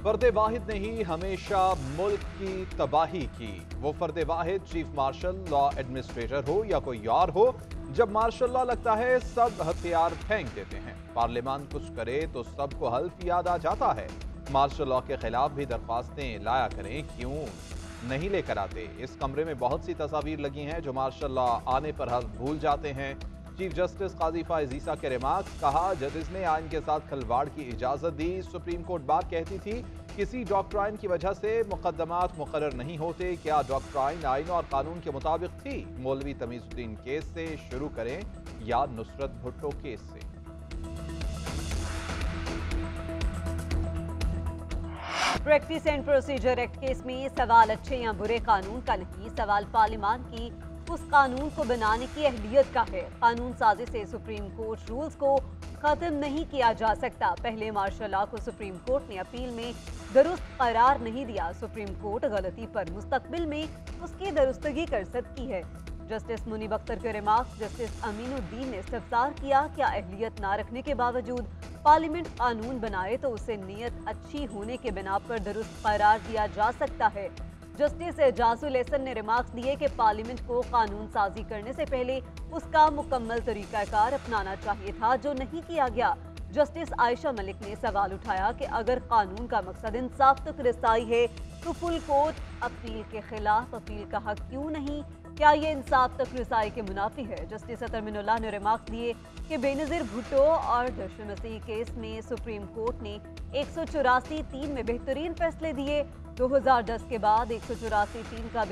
फर्द वाहिद ने ही हमेशा मुल्क की तबाही की। वो फर्द वाहिद चीफ मार्शल, लॉ एडमिनिस्ट्रेटर हो या कोई और हो, जब मार्शल लॉ लगता है सब हथियार फेंक देते हैं। पार्लियामान कुछ करे तो सबको हल्फ याद आ जाता है। मार्शल लॉ के खिलाफ भी दरख्वास्तें लाया करें, क्यों नहीं लेकर आते। इस कमरे में बहुत सी तस्वीर लगी हैं जो मार्शल लॉ आने पर हल्फ भूल जाते हैं। चीफ जस्टिस काजी फायज ईसा के रिमार्क्स, कहा जजेस ने आइन के साथ खिलवाड़ की इजाजत दी। सुप्रीम कोर्ट बार कहती थी किसी डॉक्ट्राइन की वजह से मुकदमात मुकर्रर नहीं होते। क्या डॉक्ट्राइन आइन और कानून के मुताबिक थी? मौलवी तमीजुद्दीन केस से शुरू करें या नुसरत भुट्टो केस से? Practice and procedure act case में सवाल अच्छे या बुरे कानून का नहीं, सवाल पार्लियामान की उस कानून को बनाने की अहलियत का है। कानून साजी से सुप्रीम कोर्ट रूल्स को खत्म नहीं किया जा सकता। पहले मार्शल लॉ को सुप्रीम कोर्ट ने अपील में दुरुस्त करार नहीं दिया। सुप्रीम कोर्ट गलती पर मुस्तकबिल में उसकी दुरुस्तगी कर सकती है। जस्टिस मुनीब अख्तर के रिमार्क्स, जस्टिस अमीनुद्दीन ने इस्तफसार किया, क्या अहलियत ना रखने के बावजूद पार्लियामेंट कानून बनाए तो उसे नीयत अच्छी होने के बिना पर दुरुस्त करार दिया जा सकता है। जस्टिस एजाजुल एहसन ने रिमार्क्स दिए कि पार्लियामेंट को कानून साजी करने से पहले उसका मुकम्मल तरीकाकार अपनाना चाहिए था, जो नहीं किया गया। जस्टिस आयशा मलिक ने सवाल उठाया कि अगर कानून का मकसद इंसाफ तक रसाई है तो फुल कोर्ट अपील के खिलाफ अपील का हक क्यों नहीं? क्या ये इंसाफ तक रसाई के मुनाफी है? जस्टिस अतर मिनुल्लाह ने रिमार्क्स दिए कि बेनज़ीर भुट्टो और जशन मसीह केस में सुप्रीम कोर्ट ने 184(3) में बेहतरीन फैसले दिए। 2010 के बाद 184(3) का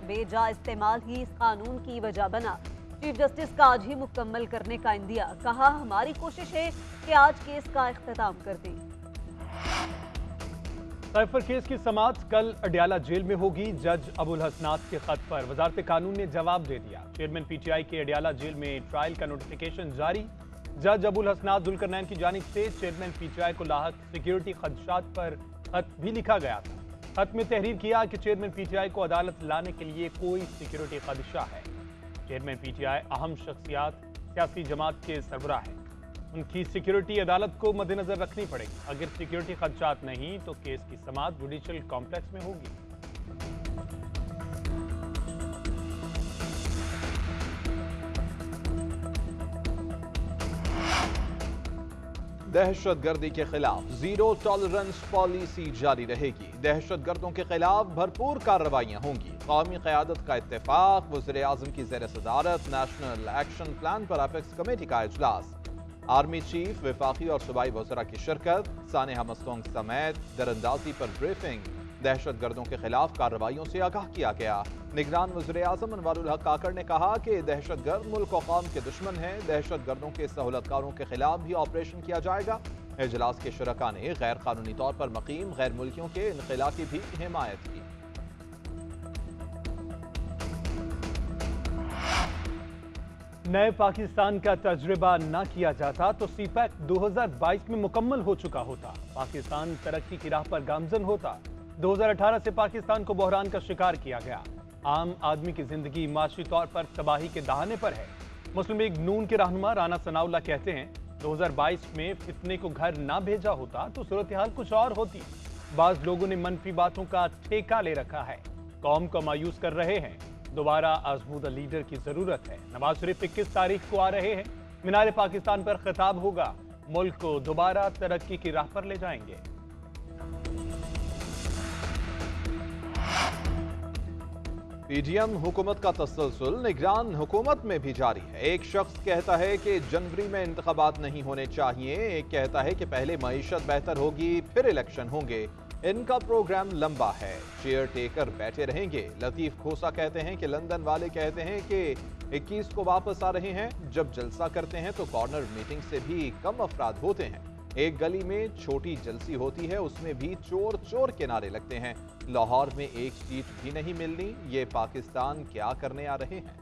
बेजा इस्तेमाल ही इस कानून की वजह बना। चीफ जस्टिस का आज ही मुकम्मल करने का इंदिया, कहा हमारी कोशिश है कि आज केस का इख्तिताम कर दें। साइफर केस की समाअत कल अडयाला जेल में होगी। जज अबुल हसनात के खत पर वजारत कानून ने जवाब दे दिया। चेयरमैन पीटीआई के अडयाला जेल में ट्रायल का नोटिफिकेशन जारी। जज अबुल हसनात जुल्करनैन की जानिब से चेयरमैन पीटीआई को लाहक सिक्योरिटी खदशात पर खत भी लिखा गया था। खत में तहरीर किया कि चेयरमैन पीटीआई को अदालत लाने के लिए कोई सिक्योरिटी खदशा है। चेयरमैन पीटीआई अहम शख्सियात सियासी जमात के सरबराह हैं, उनकी सिक्योरिटी अदालत को मद्देनजर रखनी पड़ेगी। अगर सिक्योरिटी खदशात नहीं तो केस की समाअत जुडिशियल कॉम्प्लेक्स में होगी। दहशतगर्दी के खिलाफ जीरो टॉलरेंस पॉलिसी जारी रहेगी। दहशतगर्दों के खिलाफ भरपूर कार्रवाइयां होंगी। कौमी क़यादत का इत्तेफाक। वज़ीर आज़म की ज़ेर सदारत नेशनल एक्शन प्लान पर अपेक्स कमेटी का इजलास। आर्मी चीफ, वफाकी और सूबाई वज़रा की शिरकत। सानेहा मस्तोंग समेत दरअंदाजी पर ब्रीफिंग। दहशतगर्दों के खिलाफ कार्रवाइयों से आगाह किया गया। निगरान वज़ीर आज़म अनवारुल हक काकड़ ने कहा कि दहशतगर्द मुल्क और कौम के दुश्मन हैं। दहशतगर्दों के सहूलतकारों के खिलाफ भी ऑपरेशन किया जाएगा। इजलास के शुरका ने गैर कानूनी तौर पर मकीम गैर मुल्कियों के इनखला की भी हिमायत की। नए पाकिस्तान का तजुर्बा न किया जाता तो सीपैक 2022 में मुकम्मल हो चुका होता। पाकिस्तान तरक्की की राह पर गामजन होता। 2018 से पाकिस्तान को बहरान का शिकार किया गया। आम आदमी की जिंदगी माशी तौर पर तबाही के दहाने पर है। मुस्लिम लीग नून के रहनुमा राना सनाउल्लाह कहते हैं 2022 में फितने को घर ना भेजा होता तो सूरत हाल कुछ और होती। बाज लोगों ने मनफी बातों का ठेका ले रखा है, कौम को मायूस कर रहे हैं। दोबारा आजमूदा लीडर की जरूरत है। नवाज शरीफ 21 तारीख को आ रहे हैं। मीनार पाकिस्तान पर खिताब होगा। मुल्क को दोबारा तरक्की की राह पर ले जाएंगे। पीडीएम हुकूमत का तसलसल निगरान हुकूमत में भी जारी है। एक शख्स कहता है कि जनवरी में इंतखाबात नहीं होने चाहिए, एक कहता है कि पहले मईशत बेहतर होगी फिर इलेक्शन होंगे। इनका प्रोग्राम लंबा है, चेयर टेकर बैठे रहेंगे। लतीफ खोसा कहते हैं कि लंदन वाले कहते हैं कि 21 को वापस आ रहे हैं। जब जलसा करते हैं तो कॉर्नर मीटिंग से भी कम अफराद होते हैं। एक गली में छोटी जलसी होती है, उसमें भी चोर चोर के नारे लगते हैं। लाहौर में एक सीट भी नहीं मिलनी। ये पाकिस्तान क्या करने आ रहे हैं?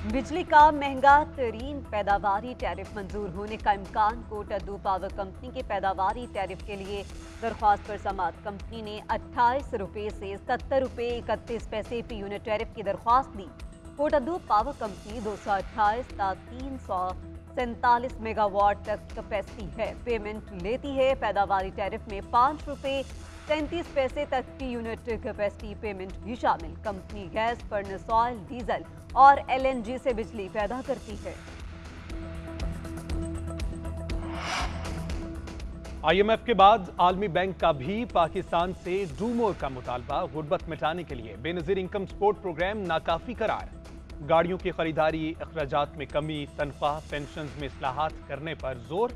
बिजली का महंगा तरीन पैदावारी टैरिफ मंजूर होने का इम्कान। कोटद्दू पावर कंपनी के पैदावारी टैरिफ के लिए दरख्वास्त पर समाअत। कंपनी ने 28 रुपये से 70 रुपये 31 पैसे फी यूनिट टैरिफ की दरख्वास्त दी। कोटद्दू पावर कंपनी 228 था 300 47 मेगावाट तक कैपेसिटी है। पेमेंट लेती है पैदावारी टैरिफ में 5 रुपए 33 पैसे तक की यूनिट कैपेसिटी पेमेंट भी शामिल। Company gas, furnace oil, diesel और LNG से बिजली पैदा करती है। IMF के बाद आलमी बैंक का भी पाकिस्तान से डू मोर का मुतालबा। गुर्बत मिटाने के लिए बेनजीर इनकम सपोर्ट प्रोग्राम नाकाफी करार। गाड़ियों की खरीदारी, अखराजात में कमी, तनख्वाह, पेंशन में इस्लाहात करने पर जोर।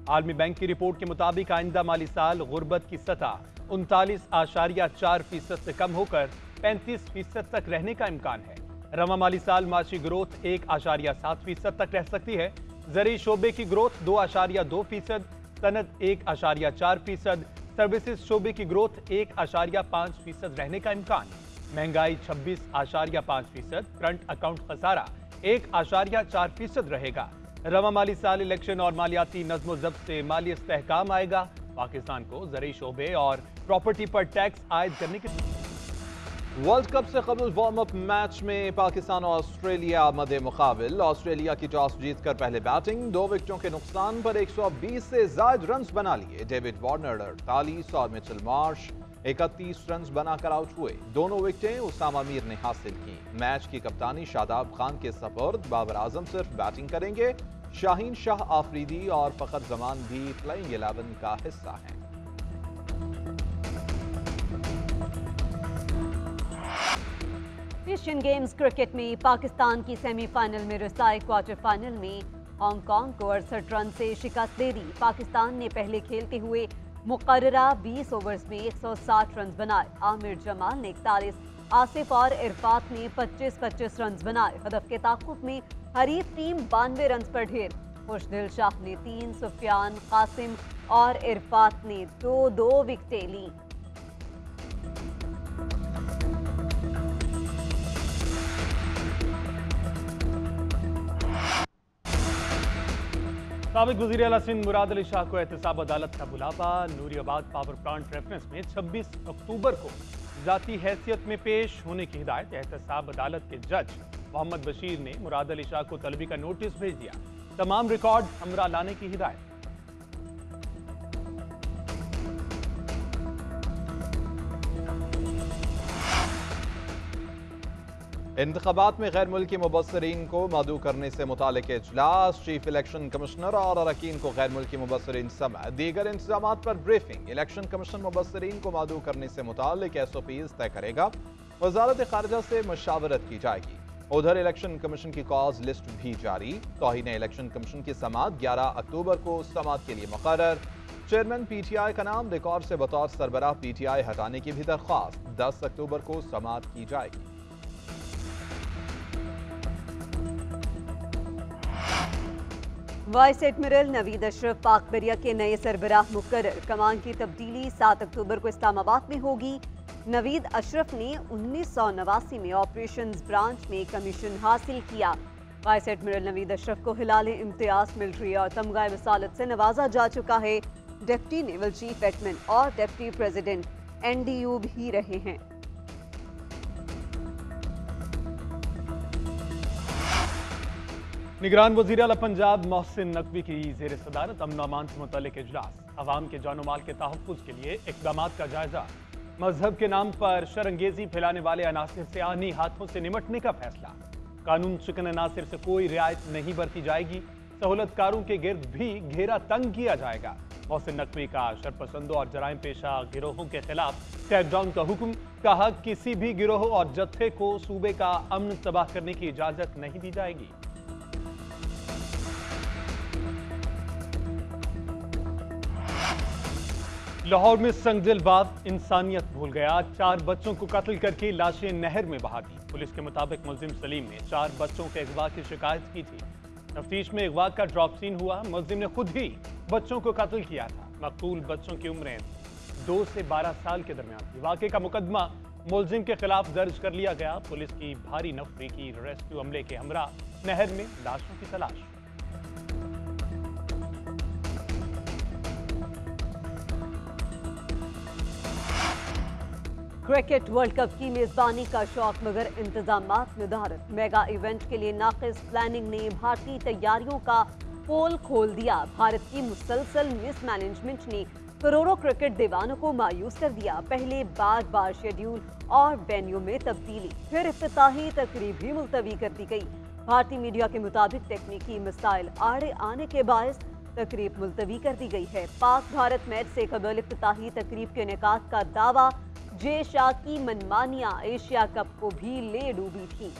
आलमी बैंक की रिपोर्ट के मुताबिक आइंदा माली साल गुर्बत की सतह 39.4% से कम होकर 35% तक रहने का इम्कान है। रवा माली साल माशी ग्रोथ 1.7% तक रह सकती है। ज़रूरी शोबे की ग्रोथ 2.2%, सनत 1.4%, सर्विसेज शोबे की ग्रोथ 1.5% रहने का इम्कान। महंगाई 26.5%, करंट अकाउंट खसारा 1.4% रहेगा। रवा माली साल इलेक्शन और मालियाती नज़्म ज़ब्त से माली इस्तेहकाम आएगा। पाकिस्तान को ज़रूरी शोबे और प्रॉपर्टी पर टैक्स आयद करने की। वर्ल्ड कप से कबल वार्म अप मैच में पाकिस्तान और ऑस्ट्रेलिया मदे मुकाबिल। ऑस्ट्रेलिया की टॉस जीतकर पहले बैटिंग, 2 विकेटों के नुकसान पर 120 से ज्यादा रन्स बना लिए। डेविड वार्नर 48 और मिचेल मार्श 31 रन्स बनाकर आउट हुए। दोनों विकेटें उसामा मीर ने हासिल की। मैच की कप्तानी शादाब खान के सपुर्द। बाबर आजम सिर्फ बैटिंग करेंगे। शाहीन शाह आफरीदी और फखर जमान भी प्लेइंग 11 का हिस्सा हैं। एशियन गेम्स क्रिकेट में पाकिस्तान की सेमीफाइनल में रसाई। क्वार्टर फाइनल में हांगकांग को 68 रन से शिकस्त दे दी। पाकिस्तान ने पहले खेलते हुए मुकर्ररा 20 ओवर्स में 160 रन बनाए। आमिर जमाल ने 41, आसिफ और इरफात ने 25-25 रन बनाए। हदफ के ताकुब में हरीफ टीम 92 रन पर ढेर। खुशदिल शाह ने 3, सुफियान, कासिम और इरफात ने 2-2 विकेटें ली। साबिक वज़ीर आला सिंध मुराद अली शाह को एहतसाब अदालत का बुलावा। नूरियाबाद पावर प्लांट रेफरेंस में 26 अक्टूबर को ज़ाती हैसियत में पेश होने की हिदायत। एहतसाब अदालत के जज मोहम्मद बशीर ने मुराद अली शाह को तलबी का नोटिस भेज दिया। तमाम रिकॉर्ड हमरा लाने की हिदायत। इंतखाबात में गैर मुल्की मुबस्सरीन को मदऊ करने से मुतालिक इजलास। चीफ इलेक्शन कमिश्नर और अरकान को गैर मुल्की मुबस्सरीन समेत दीगर इंतजामात पर ब्रीफिंग। इलेक्शन कमीशन मुबस्सरीन को मदऊ करने से मुतालिक SOPs तय करेगा। वजारत खारजा से मशावरत की जाएगी। उधर इलेक्शन कमीशन की कॉज लिस्ट भी जारी। तौहीन इलेक्शन कमीशन की समाअत 11 अक्टूबर को समाअत के लिए मुकर्रर। चेयरमैन PTI का नाम रिकॉर्ड से बतौर सरबराह PTI हटाने की भी दरख्वास्त 10 अक्टूबर को समाअत की जाएगी। वाइस एडमिरल नवीद अशरफ पाक बरिया के नए सरबराह मुकर्रर। कमान की तब्दीली 7 अक्टूबर को इस्लामाबाद में होगी। नवीद अशरफ ने 1989 में ऑपरेशंस ब्रांच में कमीशन हासिल किया। वाइस एडमिरल नवीद अशरफ को हिलाल इम्तियाज मिलिट्री और तमगा वसालत से नवाजा जा चुका है। डिप्टी नेवल चीफ एडमिन और डिप्टी प्रेसिडेंट NDU भी रहे हैं। निगरान वज़ीर आला पंजाब मोहसिन नकवी की ज़ेर सदारत अमन अमान से मुतल्लिक़ इजलास। अवाम के जान माल के तहफ़्फ़ुज़ के लिए इक़दामात का जायजा। मजहब के नाम पर शरंगेजी फैलाने वाले अनासिर से आनी हाथों से निमटने का फैसला। कानून शिकन अनासिर से कोई रियायत नहीं बरती जाएगी। सहूलतकारों के गिर्द भी घेरा तंग किया जाएगा। मोहसिन नकवी का शरपसंदों और जराइम पेशा गिरोहों के खिलाफ क्रैकडाउन का हुक्म। कहा किसी भी गिरोह और जत्थे को सूबे का अमन तबाह करने की इजाजत नहीं दी जाएगी। लाहौर में संगदिल बाप इंसानियत भूल गया। 4 बच्चों को कत्ल करके लाशें नहर में बहा दी। पुलिस के मुताबिक मुलजिम सलीम ने 4 बच्चों के अगवा की शिकायत की थी। तफ्तीश में अगवा का ड्रॉप सीन हुआ। मुलजिम ने खुद ही बच्चों को कत्ल किया था। मकतूल बच्चों की उम्रें 2 से 12 साल के दरमियान थी। वाक़े का मुकदमा मुलजिम के खिलाफ दर्ज कर लिया गया। पुलिस की भारी नफरी की रेस्क्यू अमले के हमरा नहर में लाशों की तलाश। क्रिकेट वर्ल्ड कप की मेजबानी का शौक मगर इंतजामात निर्धारित। मेगा इवेंट के लिए नाकिस प्लानिंग ने भारतीय तैयारियों का पोल खोल दिया। भारत की मुसलसल मिसमैनेजमेंट ने करोड़ों क्रिकेट दीवानों को मायूस कर दिया। पहले बार शेड्यूल और वेन्यू में तब्दीली, फिर इफ्तिताही तकरीब भी मुलतवी कर दी गई। भारतीय मीडिया के मुताबिक तकनीकी मसाइल आड़े आने के बायस तकरीब मुलतवी कर दी गई है। पाक भारत मैच से कबल इफ्तिताही तकरीब के इनेकाद का दावा। जे शाह की मनमानियां एशिया कप को भी ले डूबी थी।